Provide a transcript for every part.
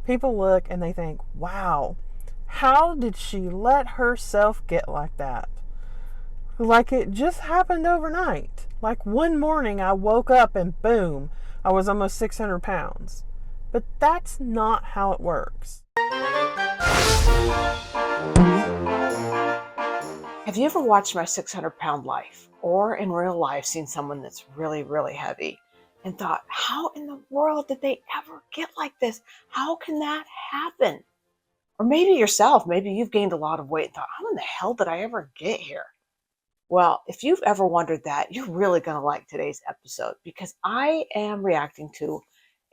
People look and they think, wow, how did she let herself get like that? Like it just happened overnight. Like one morning I woke up and boom, I was almost 600 pounds. But that's not how it works. Have you ever watched My 600-Pound Life or in real life seen someone that's really, really heavy and thought, how in the world did they ever get like this? How can that happen? Or maybe yourself, maybe you've gained a lot of weight and thought, how in the hell did I ever get here? Well, if you've ever wondered that, you're really going to like today's episode because I am reacting to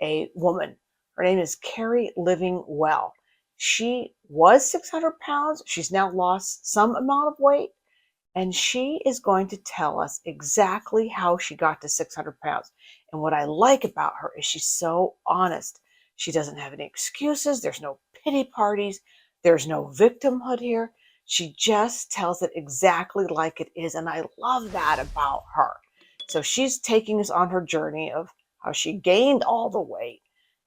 a woman. Her name is Carrie Living Well. She was 600 pounds. She's now lost some amount of weight, and she is going to tell us exactly how she got to 600 pounds. And what I like about her is she's so honest. She doesn't have any excuses. There's no pity parties. There's no victimhood here. She just tells it exactly like it is. And I love that about her. So she's taking us on her journey of how she gained all the weight.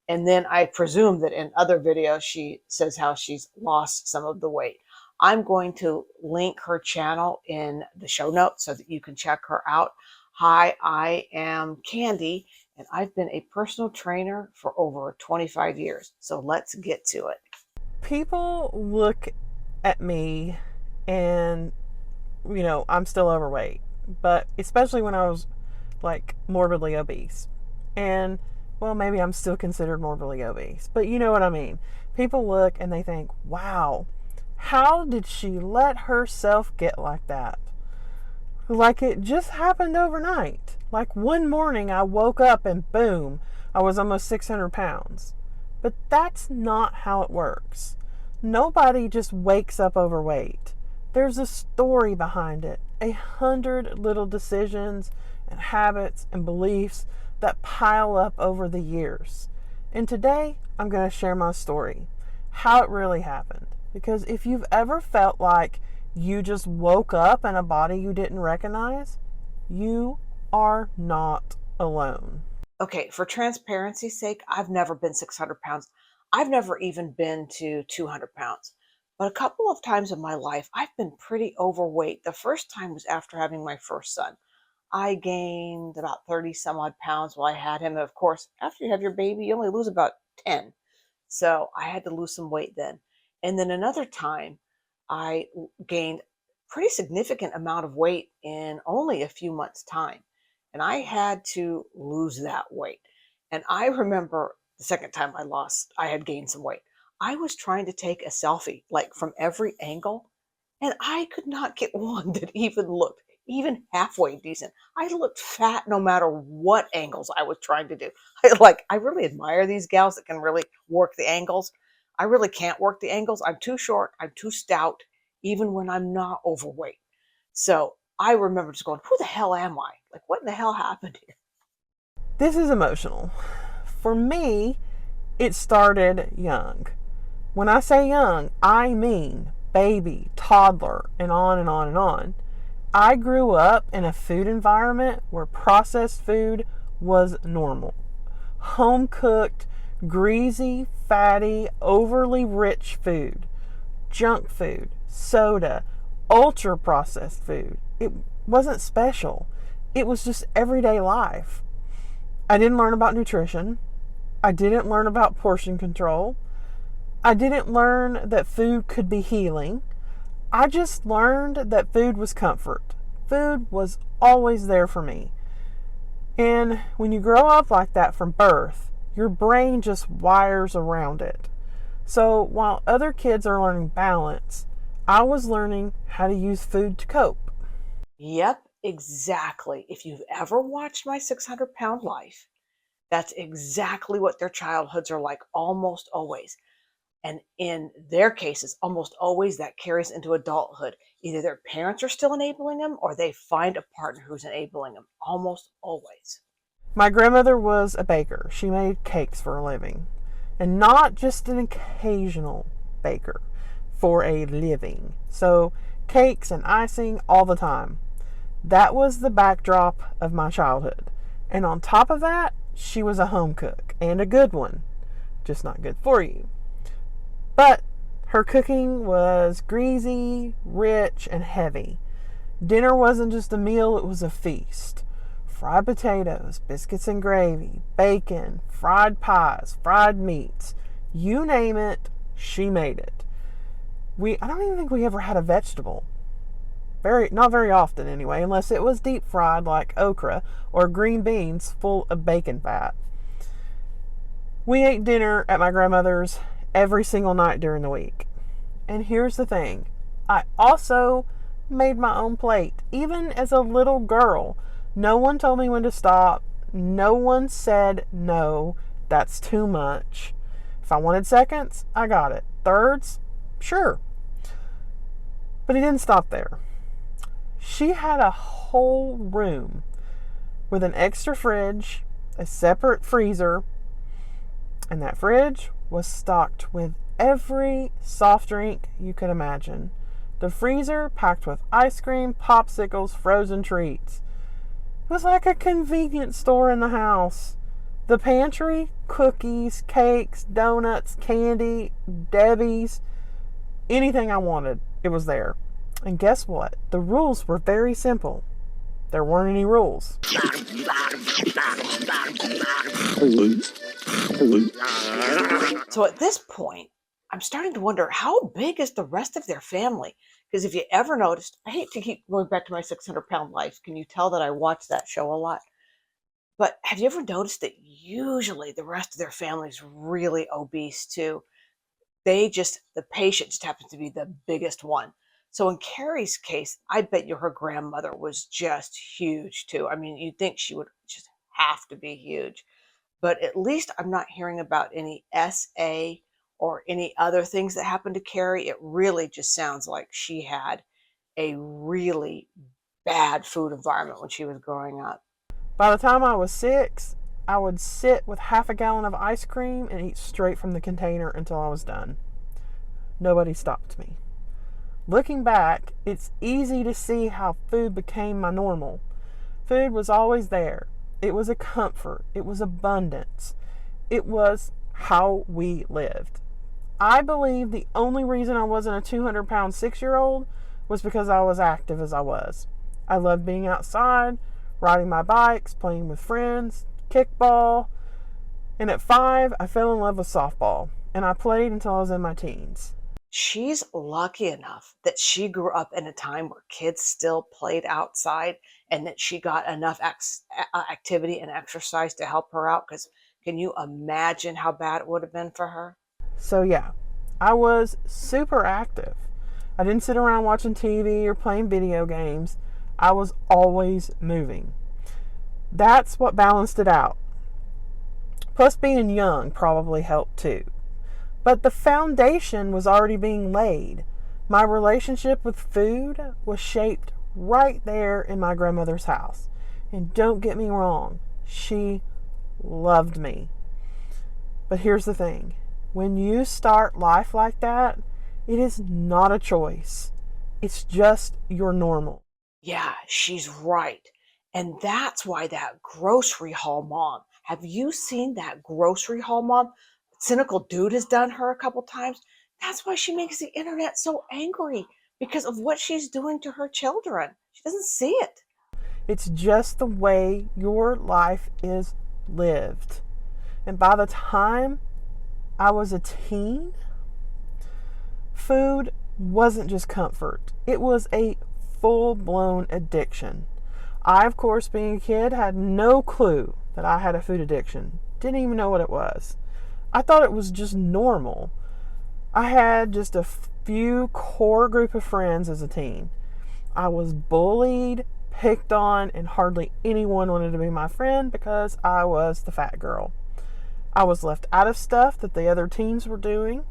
And then I presume that in other videos, she says how she's lost some of the weight. I'm going to link her channel in the show notes so that you can check her out. Hi, I am Candy, and I've been a personal trainer for over 25 years. So let's get to it. People look at me and, I'm still overweight, but especially when I was like morbidly obese. And well, maybe I'm still considered morbidly obese, but you know what I mean. People look and they think, wow, how did she let herself get like that? Like it just happened overnight. Like one morning I woke up and boom, I was almost 600 pounds. But that's not how it works. Nobody just wakes up overweight. There's a story behind it, 100 little decisions and habits and beliefs that pile up over the years. And today I'm going to share my story, how it really happened. Because if you've ever felt like you just woke up in a body you didn't recognize, you are not alone. Okay, for transparency's sake, I've never been 600 pounds. I've never even been to 200 pounds. But a couple of times in my life, I've been pretty overweight. The first time was after having my first son. I gained about 30 some odd pounds while I had him. And of course, after you have your baby, you only lose about 10. So I had to lose some weight then. And then another time, I gained pretty significant amount of weight in only a few months' time. And I had to lose that weight. And I remember the second time I had gained some weight. I was trying to take a selfie, like from every angle, and I could not get one that even looked even halfway decent. I looked fat no matter what angles I was trying to do. I really admire these gals that can really work the angles. I really can't work the angles. I'm too short. I'm too stout, even when I'm not overweight. So I remember just going, who the hell am I? Like, what in the hell happened here? This is emotional. For me, it started young. When I say young, I mean baby, toddler, and on and on and on. I grew up in a food environment where processed food was normal. Home cooked, greasy, fatty, overly rich food, junk food, soda, ultra processed food. It wasn't special. It was just everyday life. I didn't learn about nutrition. I didn't learn about portion control. I didn't learn that food could be healing. I just learned that food was comfort. Food was always there for me. And when you grow up like that from birth, your brain just wires around it. So while other kids are learning balance, I was learning how to use food to cope. Yep, exactly. If you've ever watched My 600-Pound Life, that's exactly what their childhoods are like almost always. And in their cases, almost always that carries into adulthood. Either their parents are still enabling them or they find a partner who's enabling them, almost always. My grandmother was a baker. She made cakes for a living. And not just an occasional baker, for a living. So cakes and icing all the time. That was the backdrop of my childhood. And on top of that, she was a home cook and a good one. Just not good for you. But her cooking was greasy, rich, and heavy. Dinner wasn't just a meal, it was a feast. Fried potatoes, biscuits and gravy, bacon, fried pies, fried meats. You name it, she made it. I don't even think we ever had a vegetable. Not very often anyway, unless it was deep fried like okra or green beans full of bacon fat. We ate dinner at my grandmother's every single night during the week. And here's the thing, I also made my own plate. Even as a little girl, no one told me when to stop. No one said no, that's too much. If I wanted seconds, I got it. Thirds, sure. But it didn't stop there. She had a whole room with an extra fridge, a separate freezer, and that fridge was stocked with every soft drink you could imagine. The freezer packed with ice cream, popsicles, frozen treats. It was like a convenience store in the house. The pantry, cookies, cakes, donuts, candy, Debbie's, anything I wanted, it was there. And guess what? The rules were very simple. There weren't any rules. So at this point, I'm starting to wonder, how big is the rest of their family? Because if you ever noticed, I hate to keep going back to my 600-pound life. Can you tell that I watch that show a lot? But have you ever noticed that usually the rest of their family is really obese too? The patient just happens to be the biggest one. So in Carrie's case, I bet you her grandmother was just huge too. I mean, you'd think she would just have to be huge. But at least I'm not hearing about any SA or any other things that happened to Carrie. It really just sounds like she had a really bad food environment when she was growing up. By the time I was 6, I would sit with half a gallon of ice cream and eat straight from the container until I was done. Nobody stopped me. Looking back, it's easy to see how food became my normal. Food was always there. It was a comfort. It was abundance. It was how we lived. I believe the only reason I wasn't a 200-pound 6-year-old was because I was active as I was. I loved being outside, riding my bikes, playing with friends, kickball. And at 5, I fell in love with softball. And I played until I was in my teens. She's lucky enough that she grew up in a time where kids still played outside and that she got enough activity and exercise to help her out. Because can you imagine how bad it would have been for her? So yeah, I was super active. I didn't sit around watching TV or playing video games. I was always moving. That's what balanced it out. Plus being young probably helped too. But the foundation was already being laid. My relationship with food was shaped right there in my grandmother's house. And don't get me wrong, she loved me. But here's the thing. When you start life like that, it is not a choice. It's just your normal. Yeah, she's right. And that's why that grocery haul mom, have you seen that grocery haul mom? Cynical Dude has done her a couple times. That's why she makes the internet so angry, because of what she's doing to her children. She doesn't see it. It's just the way your life is lived. And by the time I was a teen, food wasn't just comfort. It was a full-blown addiction. I, of course, being a kid, had no clue that I had a food addiction. Didn't even know what it was. I thought it was just normal. I had just a few core group of friends as a teen. I was bullied, picked on, and hardly anyone wanted to be my friend because I was the fat girl. I was left out of stuff that the other teens were doing.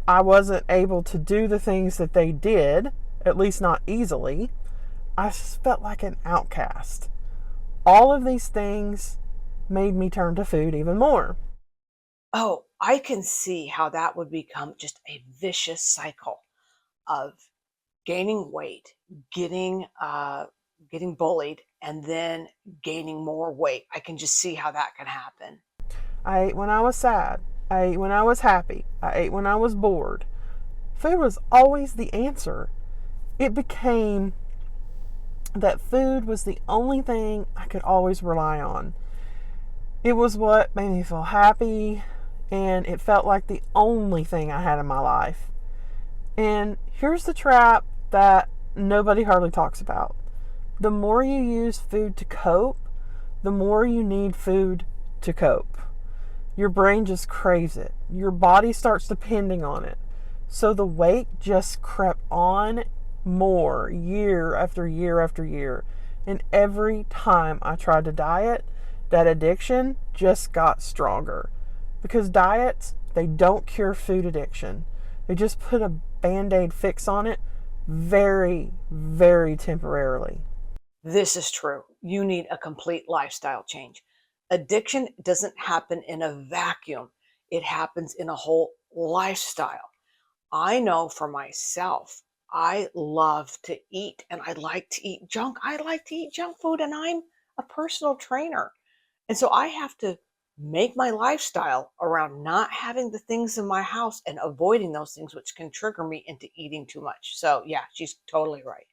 I wasn't able to do the things that they did, at least not easily. I just felt like an outcast. All of these things made me turn to food even more. Oh, I can see how that would become just a vicious cycle of gaining weight, getting bullied, and then gaining more weight. I can just see how that can happen. I ate when I was sad. I ate when I was happy. I ate when I was bored. Food was always the answer. It became that food was the only thing I could always rely on. It was what made me feel happy, and it felt like the only thing I had in my life. And here's the trap that nobody hardly talks about. The more you use food to cope, the more you need food to cope. Your brain just craves it. Your body starts depending on it. So the weight just crept on more year after year after year. And every time I tried to diet, that addiction just got stronger. Because diets, they don't cure food addiction. They just put a Band-Aid fix on it very, very temporarily. This is true. You need a complete lifestyle change. Addiction doesn't happen in a vacuum. It happens in a whole lifestyle. I know for myself, I love to eat and I like to eat junk. I like to eat junk food and I'm a personal trainer. And so I have to make my lifestyle around not having the things in my house and avoiding those things which can trigger me into eating too much. So yeah, she's totally right.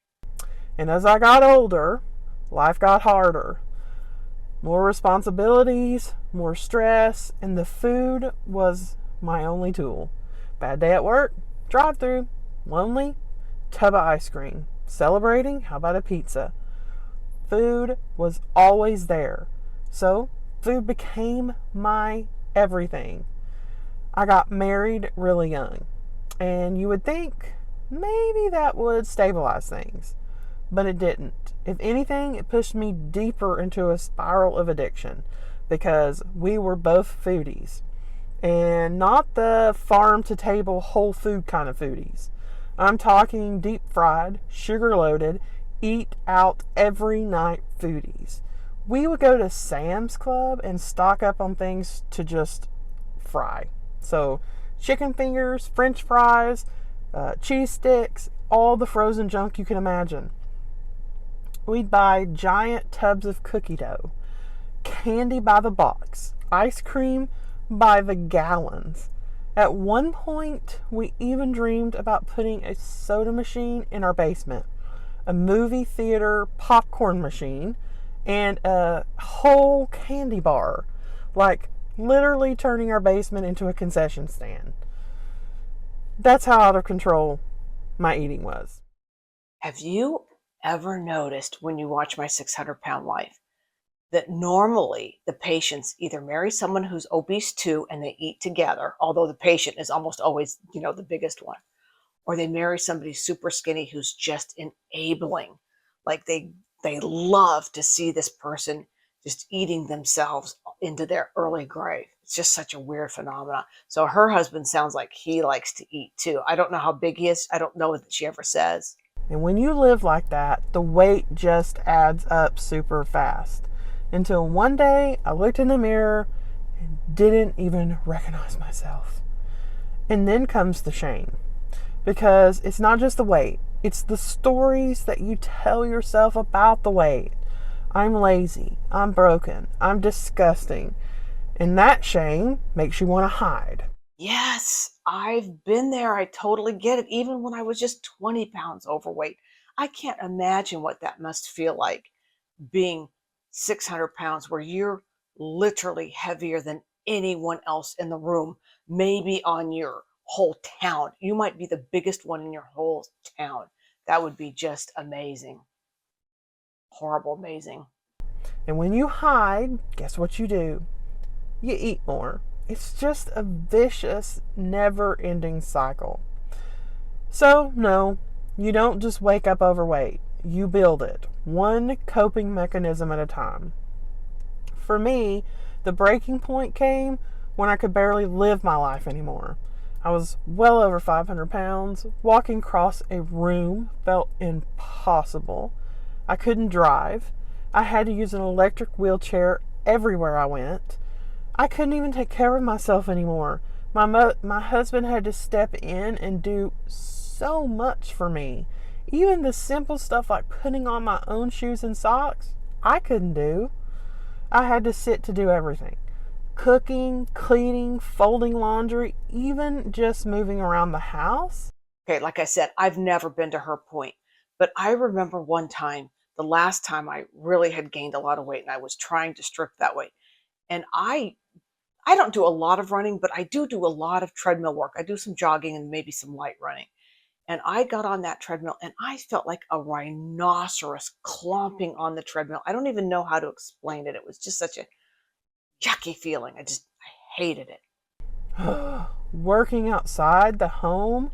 And as I got older, life got harder. More responsibilities, more stress, and the food was my only tool. Bad day at work, drive-through. Lonely, tub of ice cream. Celebrating, how about a pizza? Food was always there. So food became my everything. I got married really young, and you would think maybe that would stabilize things, but it didn't. If anything, it pushed me deeper into a spiral of addiction because we were both foodies, and not the farm to table whole food kind of foodies. I'm talking deep fried, sugar loaded, eat out every night foodies. We would go to Sam's Club and stock up on things to just fry. So chicken fingers, french fries, cheese sticks, all the frozen junk you can imagine. We'd buy giant tubs of cookie dough, candy by the box, ice cream by the gallons. At one point, we even dreamed about putting a soda machine in our basement, a movie theater popcorn machine, and a whole candy bar. Like literally turning our basement into a concession stand. That's how out of control my eating was. Have you ever noticed when you watch My 600-Pound Life that normally the patients either marry someone who's obese too and they eat together, although the patient is almost always, the biggest one, or they marry somebody super skinny who's just enabling. Like they love to see this person just eating themselves into their early grave. It's just such a weird phenomenon. So her husband sounds like he likes to eat too. I don't know how big he is. I don't know that she ever says. And when you live like that, the weight just adds up super fast. Until one day I looked in the mirror and didn't even recognize myself. And then comes the shame. Because it's not just the weight. It's the stories that you tell yourself about the weight. I'm lazy. I'm broken. I'm disgusting. And that shame makes you want to hide. Yes, I've been there. I totally get it. Even when I was just 20 pounds overweight, I can't imagine what that must feel like being 600 pounds where you're literally heavier than anyone else in the room, maybe on your whole town. You might be the biggest one in your whole town. That would be just amazing. Horrible amazing. And when you hide, guess what you do? You eat more. It's just a vicious, never-ending cycle. So, no, you don't just wake up overweight. You build it, one coping mechanism at a time. For me, the breaking point came when I could barely live my life anymore. I was well over 500 pounds. Walking across a room felt impossible. I couldn't drive. I had to use an electric wheelchair everywhere I went. I couldn't even take care of myself anymore. My husband had to step in and do so much for me. Even the simple stuff like putting on my own shoes and socks, I couldn't do. I had to sit to do everything. cooking, cleaning, folding laundry, even just moving around the house. Okay, like I said, I've never been to her point, but I remember one time, the last time I really had gained a lot of weight and I was trying to strip that weight. And I don't do a lot of running, but I do a lot of treadmill work. I do some jogging and maybe some light running. And I got on that treadmill and I felt like a rhinoceros clomping on the treadmill. I don't even know how to explain it. It was just such a yucky feeling. I hated it. Working outside the home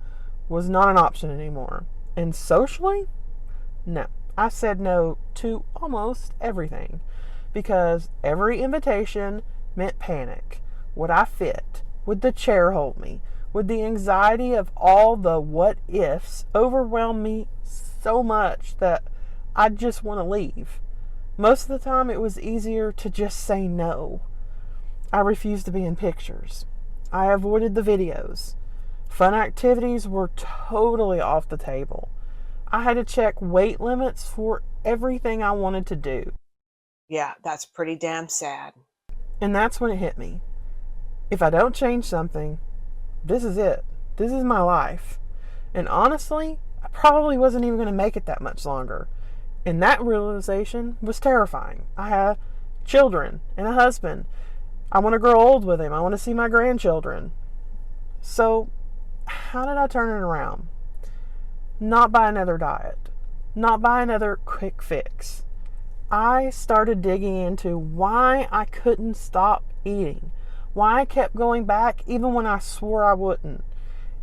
was not an option anymore. And socially, no. I said no to almost everything because every invitation meant panic. Would I fit? Would the chair hold me? Would the anxiety of all the what ifs overwhelm me so much that I'd just want to leave? Most of the time, it was easier to just say no. I refused to be in pictures. I avoided the videos. Fun activities were totally off the table. I had to check weight limits for everything I wanted to do. Yeah, that's pretty damn sad. And that's when it hit me. If I don't change something, this is it. This is my life. And honestly, I probably wasn't even going to make it that much longer. And that realization was terrifying. I have children and a husband. I want to grow old with him. I want to see my grandchildren. So, how did I turn it around? Not by another diet. Not by another quick fix. I started digging into why I couldn't stop eating. Why I kept going back even when I swore I wouldn't.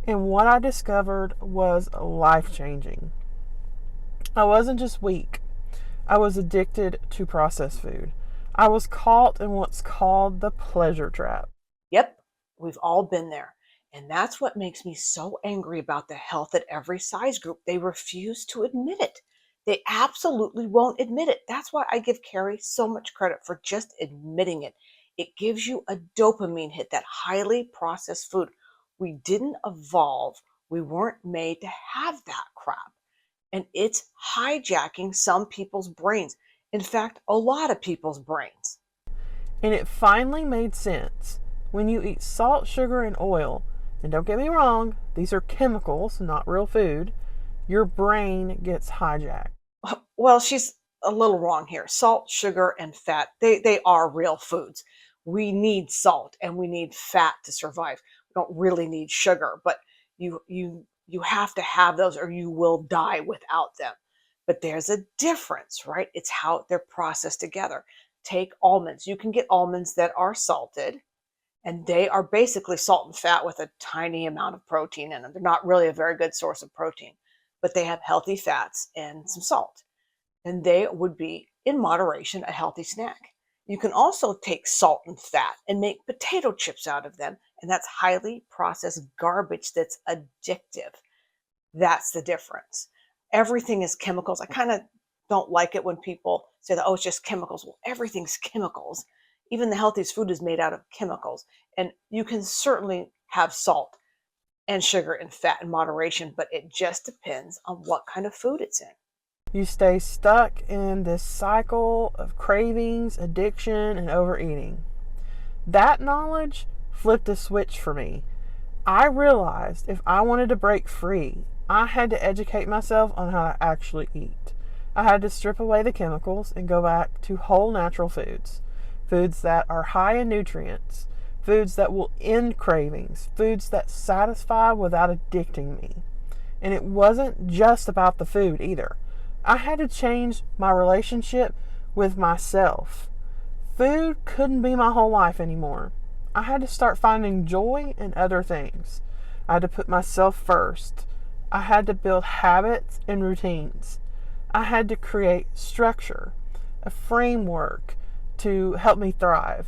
And what I discovered was life-changing. I wasn't just weak. I was addicted to processed food. I was caught in what's called the pleasure trap. Yep, we've all been there. And that's what makes me so angry about the health at every size group. They refuse to admit it. They absolutely won't admit it. That's why I give Carrie so much credit for just admitting it. It gives you a dopamine hit, that highly processed food. We didn't evolve. We weren't made to have that crap. And it's hijacking some people's brains. In fact, a lot of people's brains. And it finally made sense. When you eat salt, sugar, and oil, and don't get me wrong, these are chemicals, not real food, your brain gets hijacked. Well, she's a little wrong here. Salt, sugar, and fat, they are real foods. We need salt and we need fat to survive. We don't really need sugar, but you have to have those or you will die without them. But there's a difference, right? It's how they're processed together. Take almonds. You can get almonds that are salted, and they are basically salt and fat with a tiny amount of protein in them. They're not really a very good source of protein, but they have healthy fats and some salt. And they would be, in moderation, a healthy snack. You can also take salt and fat and make potato chips out of them, and that's highly processed garbage that's addictive. That's the difference. Everything is chemicals. I kind of don't like it when people say that, oh, it's just chemicals. Well, everything's chemicals. Even the healthiest food is made out of chemicals. And you can certainly have salt and sugar and fat in moderation, but it just depends on what kind of food it's in. You stay stuck in this cycle of cravings, addiction, and overeating. That knowledge flipped a switch for me. I realized if I wanted to break free, I had to educate myself on how to actually eat. I had to strip away the chemicals and go back to whole natural foods. Foods that are high in nutrients. Foods that will end cravings. Foods that satisfy without addicting me. And it wasn't just about the food either. I had to change my relationship with myself. Food couldn't be my whole life anymore. I had to start finding joy in other things. I had to put myself first. I had to build habits and routines. I had to create structure, a framework to help me thrive.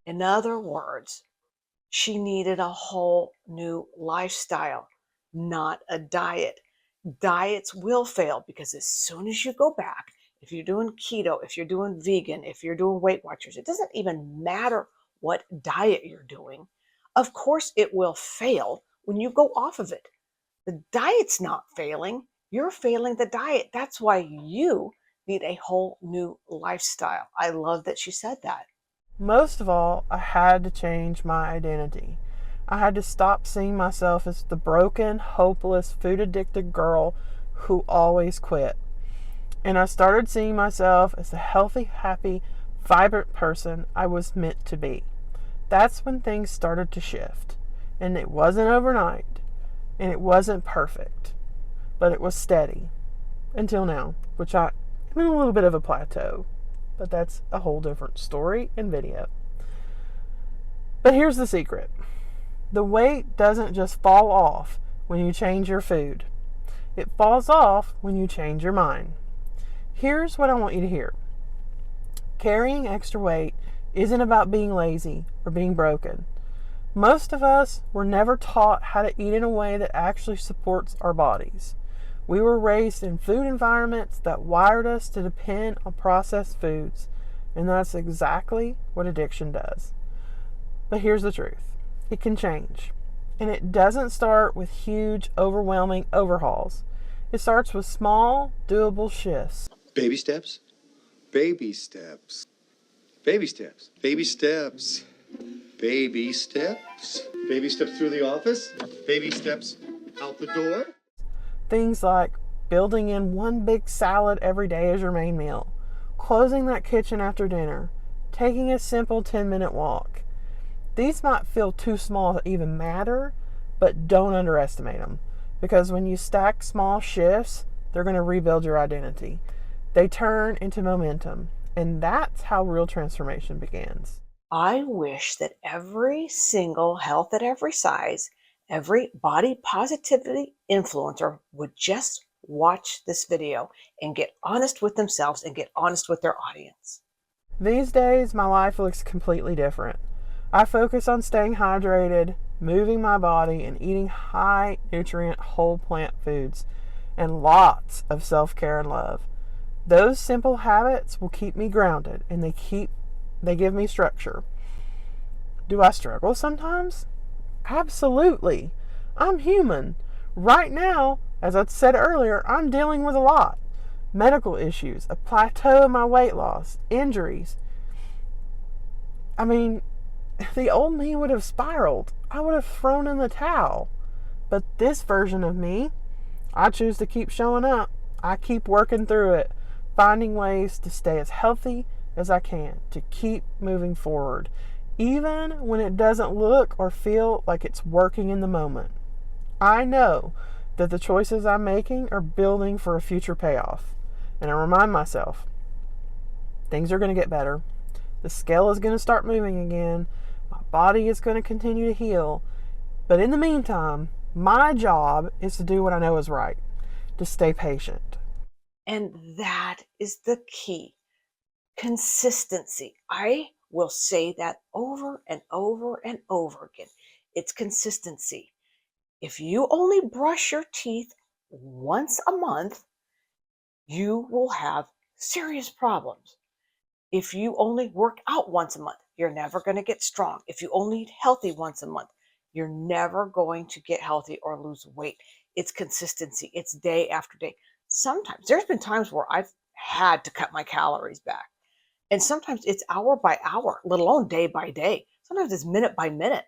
In other words, she needed a whole new lifestyle, not a diet. Diets will fail because as soon as you go back, if you're doing keto, if you're doing vegan, if you're doing Weight Watchers, it doesn't even matter what diet you're doing. Of course, it will fail when you go off of it. The diet's not failing. You're failing the diet. That's why you need a whole new lifestyle. I love that she said that. Most of all, I had to change my identity. I had to stop seeing myself as the broken, hopeless, food-addicted girl who always quit. And I started seeing myself as the healthy, happy, vibrant person I was meant to be. That's when things started to shift. And it wasn't overnight. And it wasn't perfect. But it was steady. Until now, which I'm in a little bit of a plateau. But that's a whole different story and video. But here's the secret. The weight doesn't just fall off when you change your food. It falls off when you change your mind. Here's what I want you to hear. Carrying extra weight isn't about being lazy or being broken. Most of us were never taught how to eat in a way that actually supports our bodies. We were raised in food environments that wired us to depend on processed foods, and that's exactly what addiction does. But here's the truth. It can change, and it doesn't start with huge, overwhelming overhauls. It starts with small, doable shifts. Baby steps, baby steps, baby steps, baby steps, baby steps, baby steps through the office, baby steps out the door. Things like building in one big salad every day as your main meal, closing that kitchen after dinner, taking a simple 10-minute walk. These might feel too small to even matter, but don't underestimate them. Because when you stack small shifts, they're going to rebuild your identity. They turn into momentum, and that's how real transformation begins. I wish that every single health at every size, every body positivity influencer would just watch this video and get honest with themselves and get honest with their audience. These days, my life looks completely different. I focus on staying hydrated, moving my body, and eating high nutrient whole plant foods, and lots of self-care and love. Those simple habits will keep me grounded, and they give me structure. Do I struggle sometimes? Absolutely. I'm human. Right now, as I said earlier, I'm dealing with a lot. Medical issues, a plateau in my weight loss, injuries. I mean, the old me would have spiraled. I would have thrown in the towel. But this version of me, I choose to keep showing up. I keep working through it, finding ways to stay as healthy as I can, to keep moving forward, even when it doesn't look or feel like it's working in the moment. I know that the choices I'm making are building for a future payoff. And I remind myself, things are going to get better. The scale is going to start moving again. My body is going to continue to heal. But in the meantime, my job is to do what I know is right, to stay patient. And that is the key. Consistency. I will say that over and over and over again. It's consistency. If you only brush your teeth once a month, you will have serious problems. If you only work out once a month, you're never going to get strong. If you only eat healthy once a month, you're never going to get healthy or lose weight. It's consistency. It's day after day. Sometimes there's been times where I've had to cut my calories back. And sometimes it's hour by hour, let alone day by day. Sometimes it's minute by minute.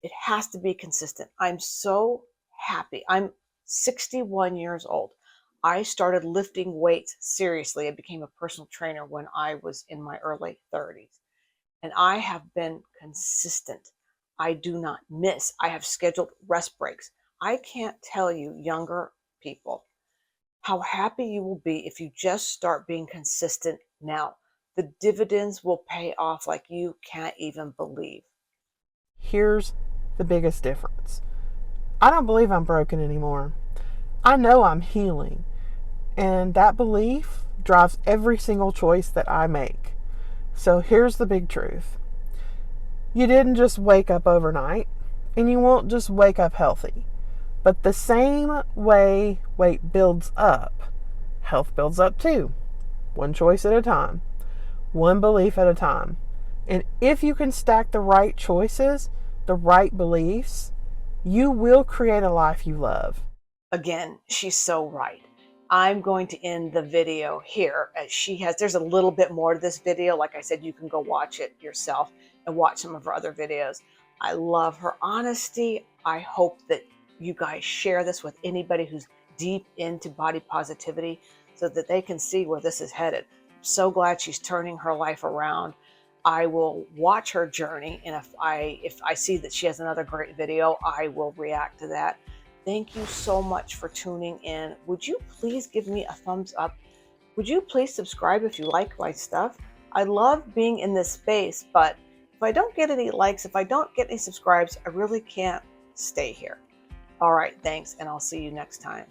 It has to be consistent. I'm so happy. I'm 61 years old. I started lifting weights seriously. I became a personal trainer when I was in my early 30s. And I have been consistent. I do not miss. I have scheduled rest breaks. I can't tell you, younger people, how happy you will be if you just start being consistent now. The dividends will pay off like you can't even believe. Here's the biggest difference. I don't believe I'm broken anymore. I know I'm healing. And that belief drives every single choice that I make. So here's the big truth. You didn't just wake up overnight, and you won't just wake up healthy. But the same way weight builds up, health builds up too. One choice at a time. One belief at a time. And if you can stack the right choices, the right beliefs, you will create a life you love. Again, she's so right. I'm going to end the video here, as there's a little bit more to this video. Like I said, you can go watch it yourself and watch some of her other videos. I love her honesty. I hope that you guys share this with anybody who's deep into body positivity so that they can see where this is headed. I'm so glad she's turning her life around. I will watch her journey, and if I see that she has another great video, I will react to that. Thank you so much for tuning in. Would you please give me a thumbs up? Would you please subscribe if you like my stuff? I love being in this space, but if I don't get any likes, if I don't get any subscribes, I really can't stay here. All right, thanks, and I'll see you next time.